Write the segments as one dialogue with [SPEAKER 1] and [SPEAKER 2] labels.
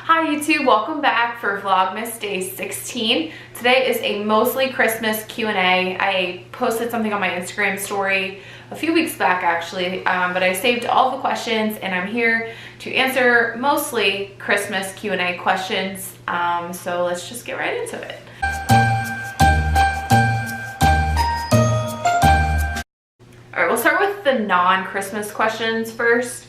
[SPEAKER 1] Hi YouTube, welcome back for Vlogmas Day 16. Today is a mostly Christmas Q&A. I posted something on my Instagram story a few weeks back actually, but I saved all the questions and I'm here to answer mostly Christmas Q&A questions. So let's just get right into it. All right, we'll start with the non-Christmas questions first.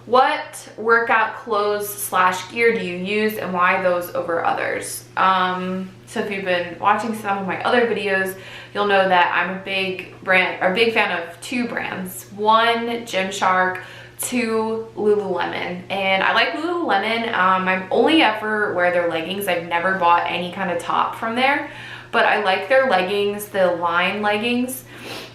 [SPEAKER 1] What workout clothes / gear do you use and why those over others? So if you've been watching some of my other videos, you'll know that I'm a big fan of two brands. One, Gymshark, two, Lululemon. And I like Lululemon. I only ever wear their leggings. I've never bought any kind of top from there, but I like their leggings, the line leggings,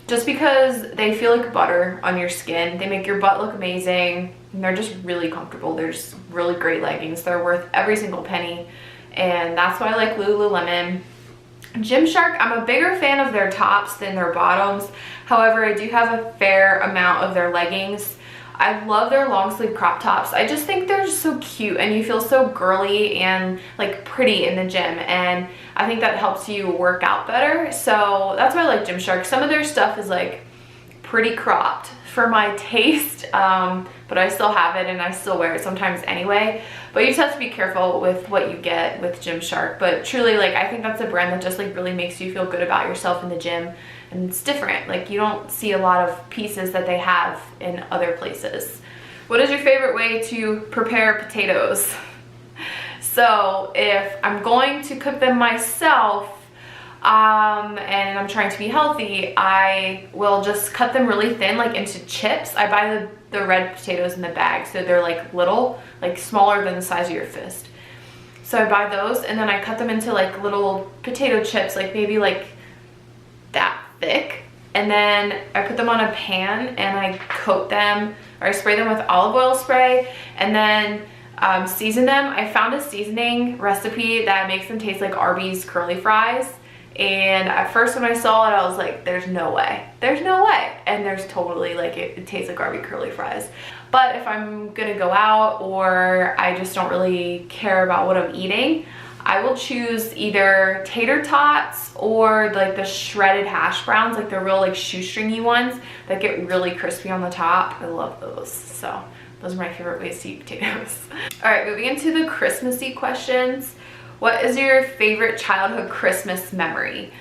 [SPEAKER 1] just because they feel like butter on your skin. They make your butt look amazing. And they're just really comfortable. They're just really great leggings. They're worth every single penny. And that's why I like Lululemon. Gymshark, I'm a bigger fan of their tops than their bottoms. However, I do have a fair amount of their leggings. I love their long sleeve crop tops. I just think they're just so cute and you feel so girly and like pretty in the gym. And I think that helps you work out better. So that's why I like Gymshark. Some of their stuff is like pretty cropped for my taste, but I still have it and I still wear it sometimes anyway. But you just have to be careful with what you get with Gymshark. But truly, like, I think that's a brand that just like really makes you feel good about yourself in the gym. And it's different. Like, you don't see a lot of pieces that they have in other places. What is your favorite way to prepare potatoes? So if I'm going to cook them myself, and I'm trying to be healthy, I will just cut them really thin, like into chips. I buy the red potatoes in the bag, so they're like little, like smaller than the size of your fist. So I buy those and then I cut them into like little potato chips, like maybe like that thick. And then I put them on a pan and I coat them, or I spray them with olive oil spray, and then season them. I found a seasoning recipe that makes them taste like Arby's curly fries. And at first when I saw it, I was like, there's no way. There's no way. And there's totally, like, it tastes like Arby's curly fries. But if I'm gonna go out or I just don't really care about what I'm eating, I will choose either tater tots or like the shredded hash browns, like the real like shoestringy ones that get really crispy on the top. I love those. So those are my favorite ways to eat potatoes. All right, moving into the Christmassy questions. What is your favorite childhood Christmas memory?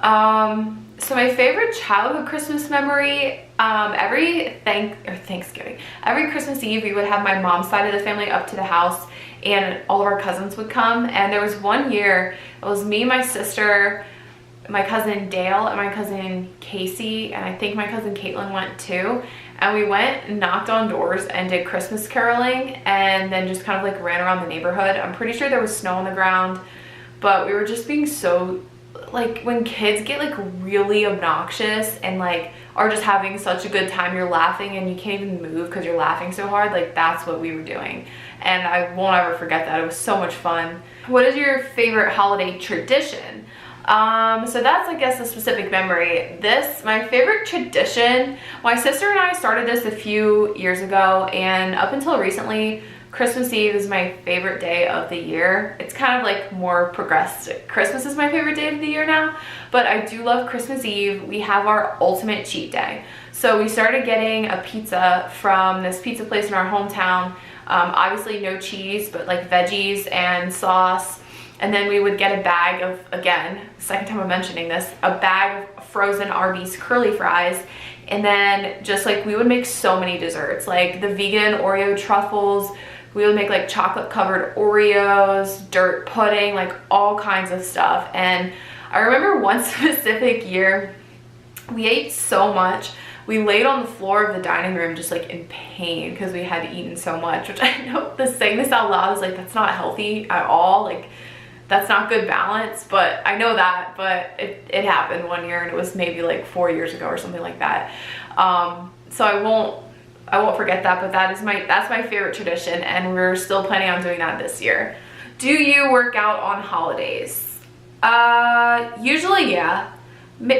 [SPEAKER 1] So my favorite childhood Christmas memory, every Thanksgiving, every Christmas Eve, we would have my mom's side of the family up to the house and all of our cousins would come. And there was one year, it was me, my sister, my cousin Dale, and my cousin Casey, and I think my cousin Caitlin went too. And we went and knocked on doors and did Christmas caroling and then just kind of like ran around the neighborhood. I'm pretty sure there was snow on the ground, but we were just being so, like, when kids get like really obnoxious and like are just having such a good time, you're laughing and you can't even move because you're laughing so hard, like that's what we were doing. And I won't ever forget that. It was so much fun. What is your favorite holiday tradition? So that's, I guess, a specific memory. My favorite tradition, my sister and I started this a few years ago, and up until recently, Christmas Eve is my favorite day of the year. It's kind of like more progressive. Christmas is my favorite day of the year now, but I do love Christmas Eve. We have our ultimate cheat day. So we started getting a pizza from this pizza place in our hometown. Obviously no cheese, but like veggies and sauce. And then we would get a bag of, again, second time I'm mentioning this, a bag of frozen Arby's curly fries. And then just like, we would make so many desserts, like the vegan Oreo truffles. We would make like chocolate covered Oreos, dirt pudding, like all kinds of stuff. And I remember one specific year, we ate so much. We laid on the floor of the dining room just like in pain because we had eaten so much, which I know saying this out loud is like, that's not healthy at all. Like, that's not good balance, but I know that, but it happened one year and it was maybe like 4 years ago or something like that. So I won't forget that, but that's my favorite tradition and we're still planning on doing that this year. Do you work out on holidays? Usually, yeah.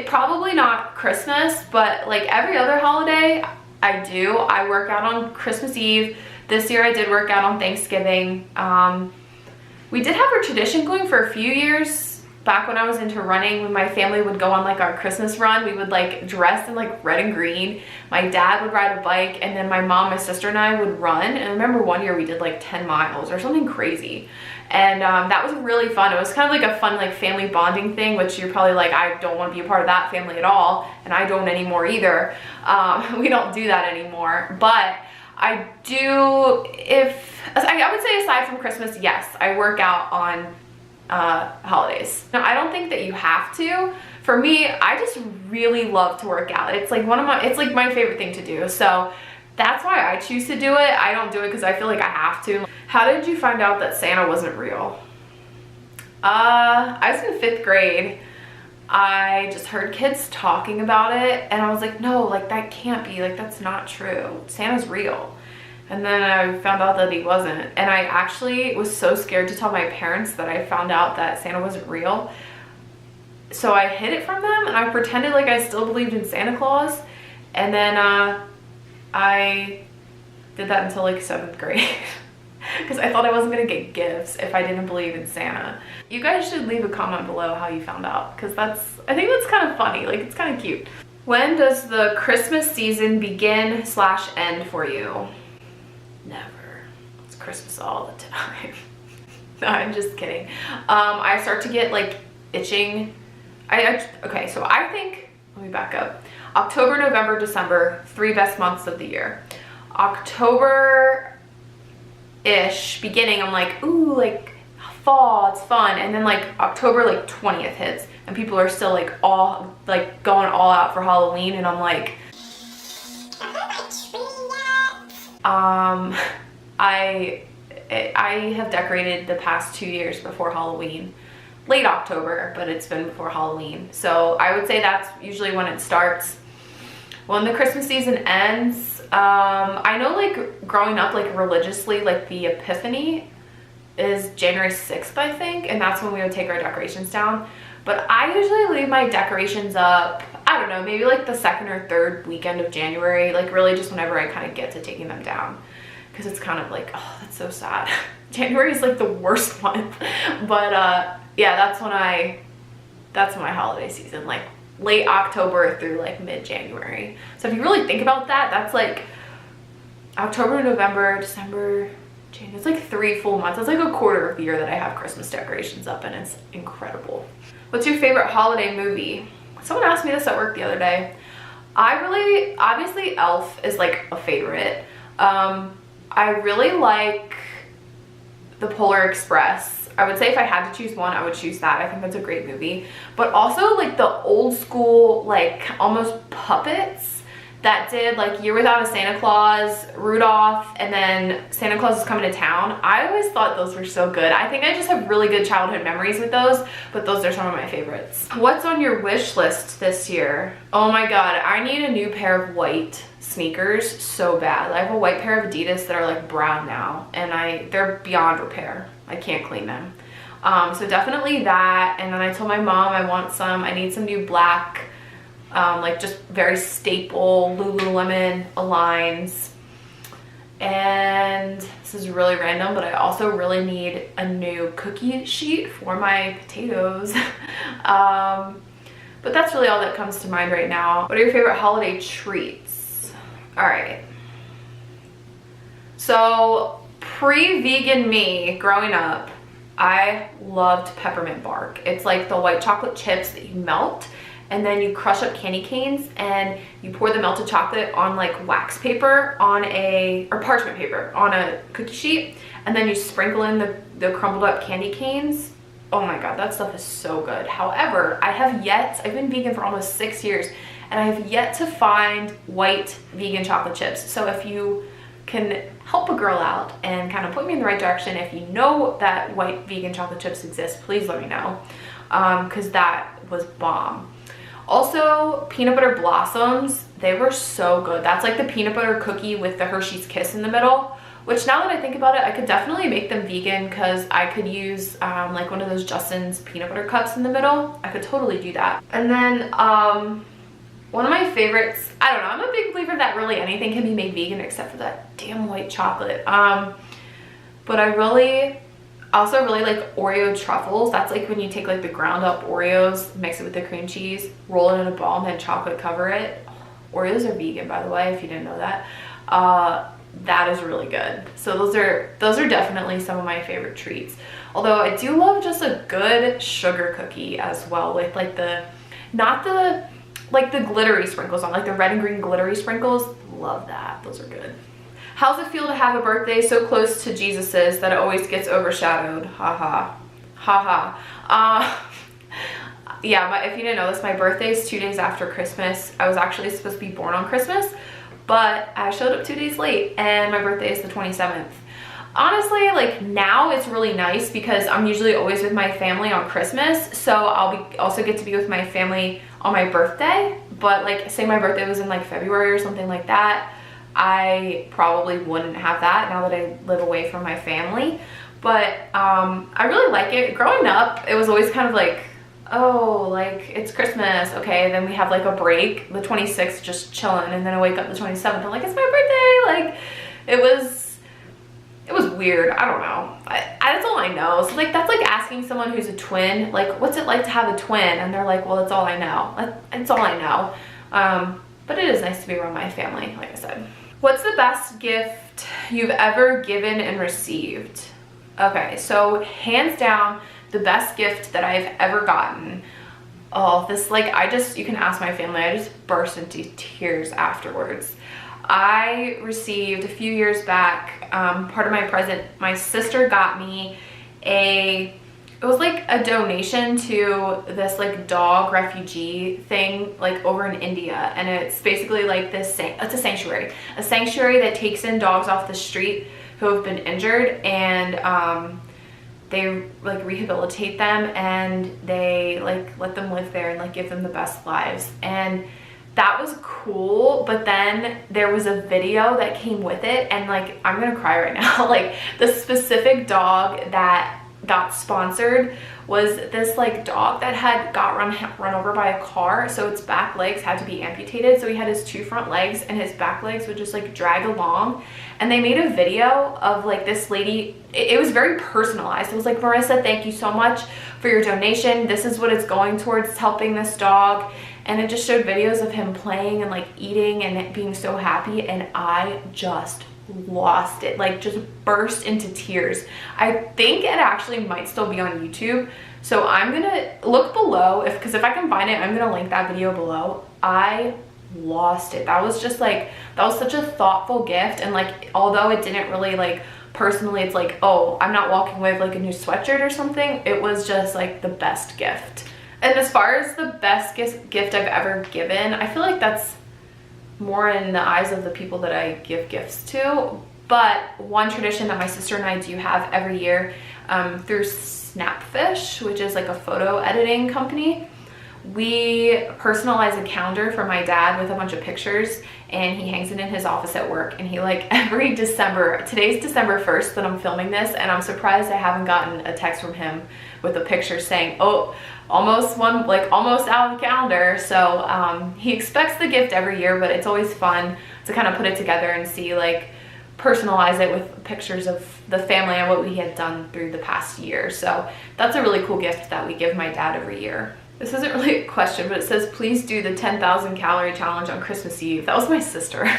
[SPEAKER 1] Probably not Christmas, but like every other holiday I do. I work out on Christmas Eve. This year I did work out on Thanksgiving. We did have a tradition going for a few years. Back when I was into running, when my family would go on like our Christmas run, we would like dress in like red and green. My dad would ride a bike, and then my mom, my sister, and I would run. And I remember one year we did like 10 miles or something crazy. And that was really fun. It was kind of like a fun like family bonding thing, which you're probably like, I don't want to be a part of that family at all. And I don't anymore either. We don't do that anymore. But I do, I would say aside from Christmas, yes, I work out on holidays. Now, I don't think that you have to. For me, I just really love to work out. It's like it's like my favorite thing to do. So that's why I choose to do it. I don't do it because I feel like I have to. How did you find out that Santa wasn't real? I was in 5th grade. I just heard kids talking about it, and I was like, no, like that can't be, like that's not true. Santa's real. And then I found out that he wasn't. And I actually was so scared to tell my parents that I found out that Santa wasn't real. So I hid it from them, and I pretended like I still believed in Santa Claus. And then I did that until like 7th grade. Because I thought I wasn't gonna get gifts if I didn't believe in Santa. You guys should leave a comment below how you found out, because I think that's kind of funny, like it's kind of cute. When does the Christmas season begin / end for you? Never. It's Christmas all the time. No, I'm just kidding. I start to get like itching. Okay, so I think, let me back up. October, November, December, 3 best months of the year. October-ish, beginning, I'm like, ooh, like fall, it's fun. And then like October like 20th hits, and people are still like all like going all out for Halloween, and I'm like, I have decorated the past 2 years before Halloween. Late October, but it's been before Halloween. So I would say that's usually when it starts. When the Christmas season ends, I know like growing up like religiously, like the Epiphany is January 6th, I think, and that's when we would take our decorations down. But I usually leave my decorations up, I don't know, maybe like the 2nd or 3rd weekend of January, like really just whenever I kind of get to taking them down. Because it's kind of like, oh, that's so sad. January is like the worst month. But yeah, that's my holiday season, like late October through like mid-January. So if you really think about that, that's like October, November, December, January. It's like 3 full months. It's like a quarter of the year that I have Christmas decorations up, and it's incredible. What's your favorite holiday movie? Someone asked me this at work the other day. Obviously Elf is like a favorite. I really like The Polar Express. I would say if I had to choose one, I would choose that. I think that's a great movie. But also like the old school, like almost puppets that did like Year Without a Santa Claus, Rudolph, and then Santa Claus is Coming to Town. I always thought those were so good. I think I just have really good childhood memories with those, but those are some of my favorites. What's on your wish list this year? Oh my God, I need a new pair of white sneakers so bad. I have a white pair of Adidas that are like brown now, and they're beyond repair. I can't clean them. So definitely that. And then I told my mom I need some new black, like just very staple Lululemon Aligns. And this is really random, but I also really need a new cookie sheet for my potatoes. But that's really all that comes to mind right now. What are your favorite holiday treats? All right. So pre-vegan me growing up, I loved peppermint bark. It's like the white chocolate chips that you melt, and then you crush up candy canes and you pour the melted chocolate on like wax paper or parchment paper on a cookie sheet, and then you sprinkle in the crumbled up candy canes. Oh my God, that stuff is so good. However, I've been vegan for almost 6 years, and I have yet to find white vegan chocolate chips. So if you can help a girl out and kind of put me in the right direction, if you know that white vegan chocolate chips exist, please let me know, because that was bomb. Also, peanut butter blossoms, they were so good. That's like the peanut butter cookie with the Hershey's Kiss in the middle, which now that I think about it, I could definitely make them vegan, because I could use like one of those Justin's peanut butter cups in the middle. I could totally do that. And then one of my favorites, I don't know, I'm a big believer that really anything can be made vegan except for that damn white chocolate. But I also really like Oreo truffles. That's like when you take like the ground up Oreos, mix it with the cream cheese, roll it in a ball, and then chocolate cover it. Oreos are vegan, by the way, if you didn't know that. That is really good. So those are definitely some of my favorite treats. Although I do love just a good sugar cookie as well, with like not the glittery sprinkles on, like the red and green glittery sprinkles. Love that. Those are good. How's it feel to have a birthday so close to Jesus's that it always gets overshadowed? Haha. Haha. Yeah, if you didn't know this, my birthday is 2 days after Christmas. I was actually supposed to be born on Christmas, but I showed up 2 days late, and my birthday is the 27th. Honestly, like now it's really nice because I'm usually always with my family on Christmas, so also get to be with my family on my birthday. But like, say my birthday was in like February or something like that, I probably wouldn't have that now that I live away from my family. But I really like it. Growing up, it was always kind of like, oh, like it's Christmas, okay, then we have like a break, the 26th, just chilling, and then I wake up the 27th, I'm like, it's my birthday. Like it was weird. I don't know. That's all I know. So like, that's like asking someone who's a twin, like, what's it like to have a twin? And they're like, well, that's all I know. That's all I know. But it is nice to be around my family, like I said. What's the best gift you've ever given and received? Okay, so hands down, the best gift that I've ever gotten. Oh, this, like, you can ask my family, I just burst into tears afterwards. I received a few years back, part of my present, my sister got me it was like a donation to this like dog refugee thing like over in India, and it's basically like it's a sanctuary that takes in dogs off the street who have been injured, and they like rehabilitate them, and they like let them live there and like give them the best lives. And that was cool. But then there was a video that came with it, and like, I'm gonna cry right now. Like, the specific dog that got sponsored was this like dog that had got run over by a car, so its back legs had to be amputated. So he had his 2 front legs, and his back legs would just like drag along. And they made a video of like this lady. It was very personalized. It was like, Marissa, thank you so much for your donation. This is what it's going towards, helping this dog. And it just showed videos of him playing and like eating and being so happy, and I just lost it, like just burst into tears. I think it actually might still be on YouTube, so I'm gonna look below, because if I can find it, I'm gonna link that video below. I lost it. That was just like, that was such a thoughtful gift. And like, although it didn't really like personally, it's like, oh, I'm not walking away with like a new sweatshirt or something, it was just like the best gift. And as far as the best gift I've ever given, I feel like that's more in the eyes of the people that I give gifts to. But one tradition that my sister and I do have every year, through Snapfish, which is like a photo editing company, we personalize a calendar for my dad with a bunch of pictures, and he hangs it in his office at work. And he like every December, today's December 1st that I'm filming this, and I'm surprised I haven't gotten a text from him with a picture saying, oh, almost out of the calendar. So he expects the gift every year, but it's always fun to kind of put it together and see, like, personalize it with pictures of the family and what we had done through the past year. So that's a really cool gift that we give my dad every year. This isn't really a question, but it says, please do the 10,000 calorie challenge on Christmas Eve. That was my sister.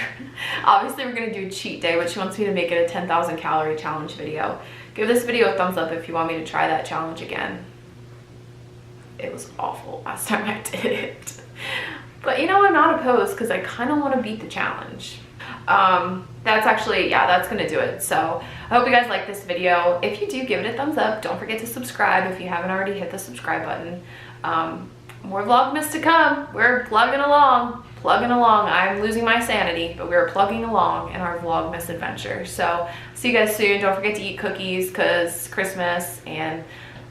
[SPEAKER 1] Obviously we're gonna do a cheat day, but she wants me to make it a 10,000 calorie challenge video. Give this video a thumbs up if you want me to try that challenge again. It was awful last time I did it. But you know, I'm not opposed, because I kind of want to beat the challenge. That's actually, yeah, that's gonna do it. So I hope you guys like this video. If you do, give it a thumbs up. Don't forget to subscribe if you haven't already hit the subscribe button. More Vlogmas to come. We're plugging along. I'm losing my sanity, but we're plugging along in our Vlogmas adventure. So see you guys soon. Don't forget to eat cookies, because Christmas, and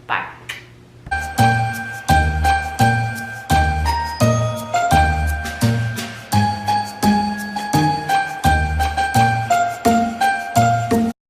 [SPEAKER 1] bye.